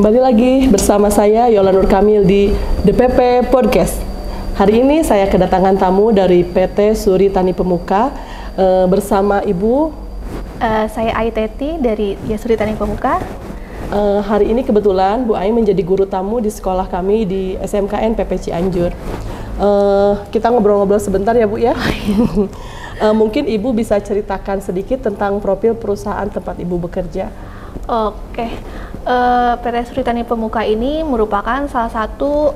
Kembali lagi bersama saya Yola Nur Kamil di DPP Podcast. Hari ini saya kedatangan tamu dari PT Suri Tani Pemuka bersama Ibu. Saya Ai Teti dari Suri Tani Pemuka. Hari ini kebetulan Bu Ai menjadi guru tamu di sekolah kami di SMKN PP Cianjur. Kita ngobrol-ngobrol sebentar ya Bu ya. Mungkin Ibu bisa ceritakan sedikit tentang profil perusahaan tempat Ibu bekerja. Oke. PT Suri Tani Pemuka ini merupakan salah satu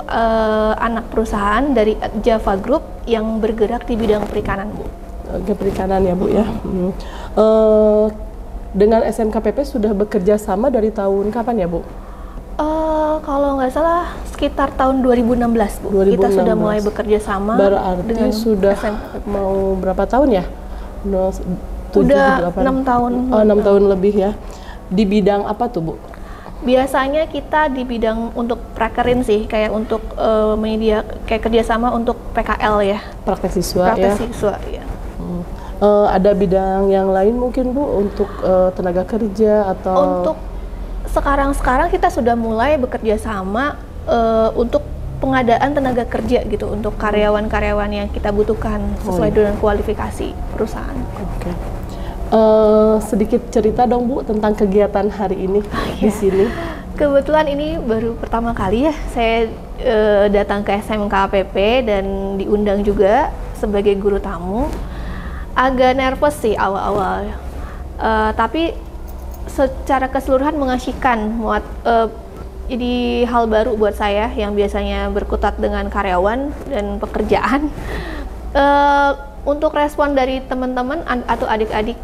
anak perusahaan dari Java Group yang bergerak di bidang perikanan, Bu. Perikanan ya Bu ya. Dengan SMKPP sudah bekerja sama dari tahun kapan ya Bu? Kalau nggak salah sekitar tahun 2016, Bu. 2016. Kita sudah mulai bekerja sama. Berarti dengan sudah mau berapa tahun ya? Udah 6 tahun. Oh, 6 tahun lebih ya. Di bidang apa tuh Bu? Biasanya kita di bidang untuk prakerin sih, kayak untuk media, kayak kerjasama untuk PKL ya. Praktek siswa Praktek siswa ya. Ada bidang yang lain mungkin Bu untuk tenaga kerja atau? Untuk sekarang kita sudah mulai bekerja sama untuk pengadaan tenaga kerja gitu, untuk karyawan-karyawan yang kita butuhkan sesuai dengan kualifikasi perusahaan. Oke. Sedikit cerita dong Bu tentang kegiatan hari ini di sini. Kebetulan ini baru pertama kali ya saya datang ke SMKPP dan diundang juga sebagai guru tamu. Agak nervous sih awal-awal, tapi secara keseluruhan mengasyikan. Jadi hal baru buat saya yang biasanya berkutat dengan karyawan dan pekerjaan. Untuk respon dari teman-teman atau adik-adik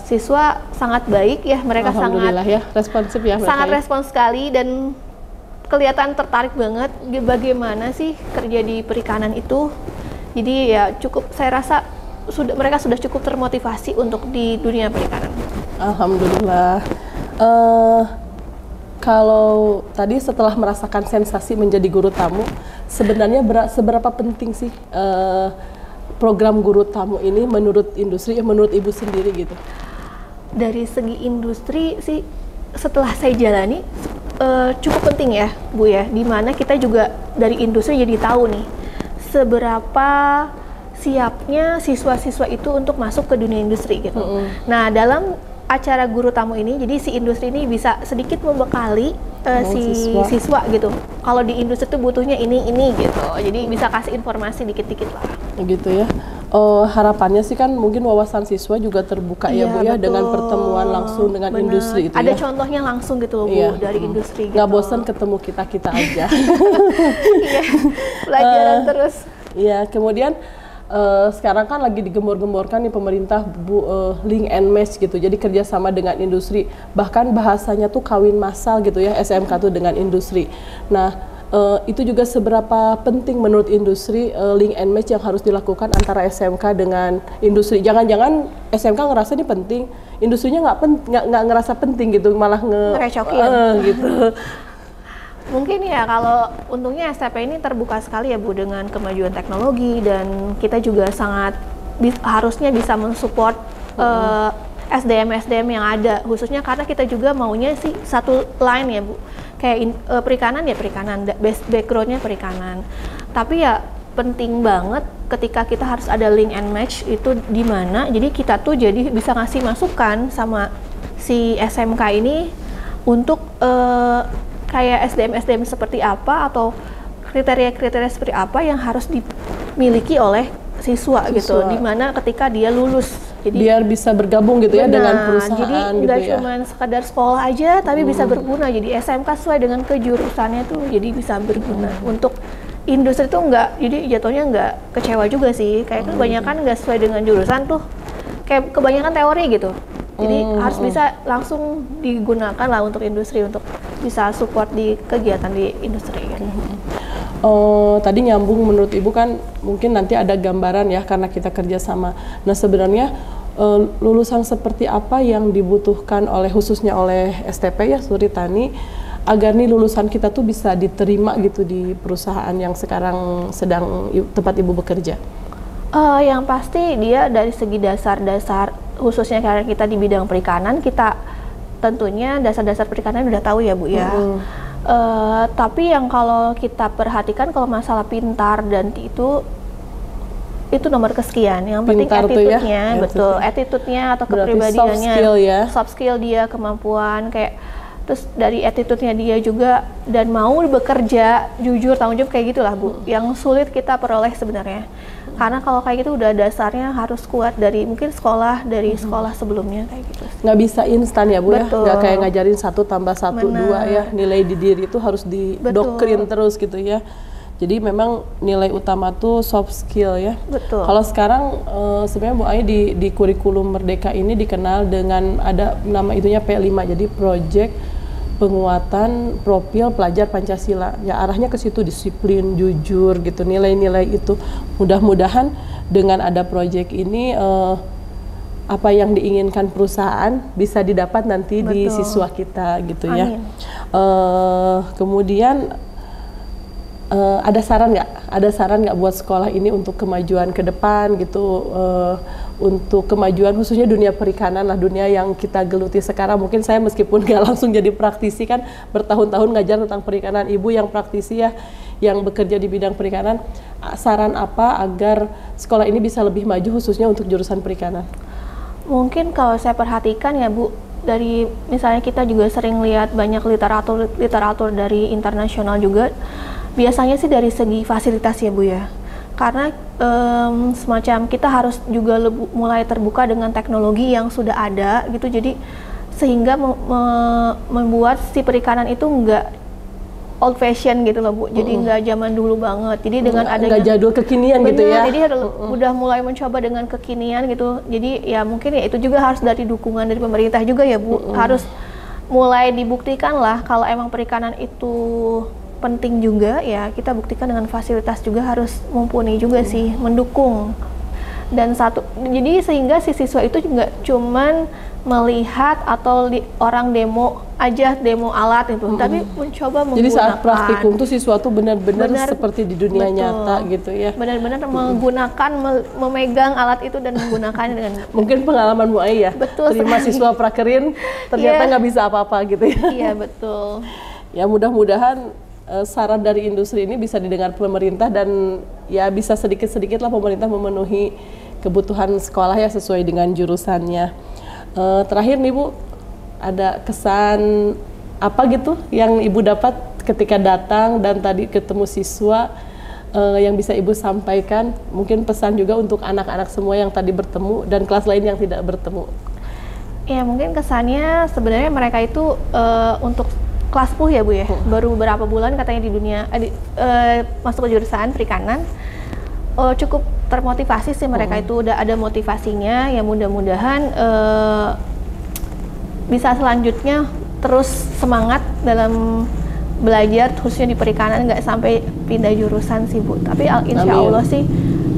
siswa sangat baik ya, mereka sangat ya, responsif ya, sangat respons sekali dan kelihatan tertarik banget bagaimana sih kerja di perikanan itu. Jadi ya cukup, saya rasa mereka sudah cukup termotivasi untuk di dunia perikanan. Alhamdulillah. Kalau tadi setelah merasakan sensasi menjadi guru tamu, sebenarnya seberapa penting sih program guru tamu ini menurut industri, menurut Ibu sendiri gitu? Dari segi industri sih, setelah saya jalani cukup penting ya Bu ya, dimana kita juga dari industri jadi tahu nih seberapa siapnya siswa-siswa itu untuk masuk ke dunia industri gitu. Nah, dalam acara guru tamu ini, jadi si industri ini bisa sedikit membekali siswa gitu. Kalau di industri itu butuhnya ini gitu. Jadi bisa kasih informasi dikit-dikit lah. Gitu ya. Harapannya sih kan mungkin wawasan siswa juga terbuka ya Bu ya, betul, dengan pertemuan langsung dengan industri itu. Ada contohnya langsung gitu loh Bu, dari industri gitu. Nggak bosan ketemu kita aja. Iya, pelajaran terus. Iya, kemudian sekarang kan lagi digembor-gemborkan nih pemerintah Bu, link and match gitu, jadi kerjasama dengan industri, bahkan bahasanya tuh kawin massal gitu ya, SMK tuh dengan industri. Nah, itu juga seberapa penting menurut industri link and match yang harus dilakukan antara SMK dengan industri. Jangan-jangan SMK ngerasa ini penting, industrinya nggak ngerasa penting gitu, malah ngerecokin gitu. Mungkin ya, kalau untungnya STP ini terbuka sekali ya Bu dengan kemajuan teknologi, dan kita juga sangat harusnya bisa mensupport SDM yang ada, khususnya karena kita juga maunya sih satu line ya Bu, kayak perikanan ya perikanan, backgroundnya perikanan, tapi ya penting banget ketika kita harus ada link and match itu di mana, jadi kita tuh jadi bisa ngasih masukan sama si SMK ini untuk kayak SDM seperti apa atau kriteria-kriteria seperti apa yang harus dimiliki oleh siswa gitu, dimana ketika dia lulus, jadi biar bisa bergabung gitu ya dengan perusahaan. Jadi nggak cuma sekadar sekolah aja, tapi bisa berguna. Jadi SMK sesuai dengan kejurusannya tuh, jadi bisa berguna untuk industri tuh nggak, jadi jatuhnya nggak kecewa juga sih. Kayak kebanyakan nggak sesuai dengan jurusan tuh, kayak kebanyakan teori gitu. Jadi harus bisa langsung digunakan lah untuk industri, untuk bisa support di kegiatan di industri. Tadi nyambung menurut Ibu kan mungkin nanti ada gambaran ya karena kita kerjasama. Nah sebenarnya lulusan seperti apa yang dibutuhkan khususnya oleh STP ya Suri Tani agar nih lulusan kita tuh bisa diterima gitu di perusahaan yang sekarang sedang tempat Ibu bekerja? Yang pasti dia dari segi dasar-dasar, khususnya karena kita di bidang perikanan, kita tentunya dasar-dasar perikanan udah tahu ya Bu ya. Tapi yang kalau kita perhatikan kalau masalah pintar dan itu nomor kesekian. Yang penting attitude-nya, betul, attitude-nya atau kepribadiannya, soft skill dia, kemampuan kayak terus dari attitude-nya dia juga dan mau bekerja jujur tanggung jawab kayak gitulah Bu. Yang sulit kita peroleh sebenarnya. Karena kalau kayak gitu udah dasarnya harus kuat dari mungkin sekolah sekolah sebelumnya kayak gitu. Nggak bisa instan ya Bu. Betul. Ya, nggak kayak ngajarin 1+1 2 ya. Nilai di diri itu harus didoktrin terus gitu ya. Jadi memang nilai utama tuh soft skill ya. Betul. Kalau sekarang sebenarnya Bu Ai di kurikulum Merdeka ini dikenal dengan ada nama itunya P5, jadi Project Penguatan Profil Pelajar Pancasila. Ya arahnya ke situ, disiplin, jujur gitu, nilai-nilai itu. Mudah-mudahan dengan ada proyek ini apa yang diinginkan perusahaan bisa didapat nanti di siswa kita gitu ya. Kemudian ada saran nggak buat sekolah ini untuk kemajuan ke depan gitu, untuk kemajuan khususnya dunia perikanan lah, dunia yang kita geluti sekarang. Mungkin saya meskipun nggak langsung jadi praktisi kan bertahun-tahun ngajar tentang perikanan, Ibu yang praktisi ya, yang bekerja di bidang perikanan, saran apa agar sekolah ini bisa lebih maju khususnya untuk jurusan perikanan? Mungkin kalau saya perhatikan ya Bu, dari misalnya kita juga sering lihat banyak literatur dari internasional juga. Biasanya sih dari segi fasilitas ya Bu ya, karena semacam kita harus juga mulai terbuka dengan teknologi yang sudah ada gitu, jadi sehingga membuat si perikanan itu nggak old fashion gitu loh Bu, jadi nggak zaman dulu banget, jadi dengan adanya nggak jadul kekinian gitu ya. Jadi udah mulai mencoba dengan kekinian gitu, jadi ya mungkin ya itu juga harus dari dukungan dari pemerintah juga ya Bu, harus mulai dibuktikan lah kalau emang perikanan itu penting juga ya, kita buktikan dengan fasilitas juga harus mumpuni juga sih, mendukung. Dan jadi sehingga si siswa itu juga cuman melihat atau orang demo alat itu, tapi mencoba menggunakan. Jadi saat praktikum tuh siswa tuh benar-benar seperti di dunia nyata gitu ya. Benar-benar menggunakan, memegang alat itu dan menggunakannya dengan. Mungkin pengalaman Bu Ai ya. Betul. Terima siswa prakerin ternyata nggak bisa apa-apa gitu ya. Iya betul. Ya mudah-mudahan saran dari industri ini bisa didengar pemerintah dan ya bisa sedikit-sedikit lah pemerintah memenuhi kebutuhan sekolah ya sesuai dengan jurusannya. Terakhir nih Bu, ada kesan apa gitu yang Ibu dapat ketika datang dan tadi ketemu siswa yang bisa Ibu sampaikan? Mungkin pesan juga untuk anak-anak semua yang tadi bertemu dan kelas lain yang tidak bertemu. Ya mungkin kesannya sebenarnya mereka itu untuk kelas 10 ya Bu ya, baru beberapa bulan katanya di dunia masuk ke jurusan perikanan, cukup termotivasi sih mereka itu, udah ada motivasinya ya, mudah-mudahan bisa selanjutnya terus semangat dalam belajar khususnya di perikanan, nggak sampai pindah jurusan sih Bu, tapi insya Allah sih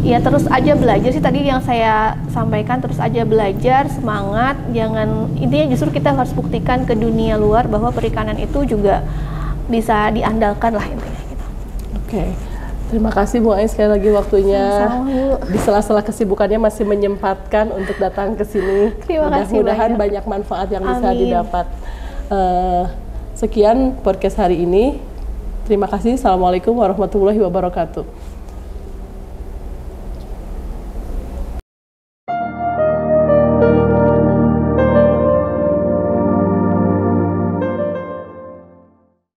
ya terus aja belajar sih, tadi yang saya sampaikan, terus aja belajar, semangat, jangan, intinya justru kita harus buktikan ke dunia luar bahwa perikanan itu juga bisa diandalkan lah intinya gitu. Oke. Terima kasih Bu Ai sekali lagi waktunya. Di sela-sela kesibukannya masih menyempatkan untuk datang ke sini. Mudah-mudahan banyak manfaat yang bisa didapat. Sekian podcast hari ini. Terima kasih. Assalamualaikum warahmatullahi wabarakatuh.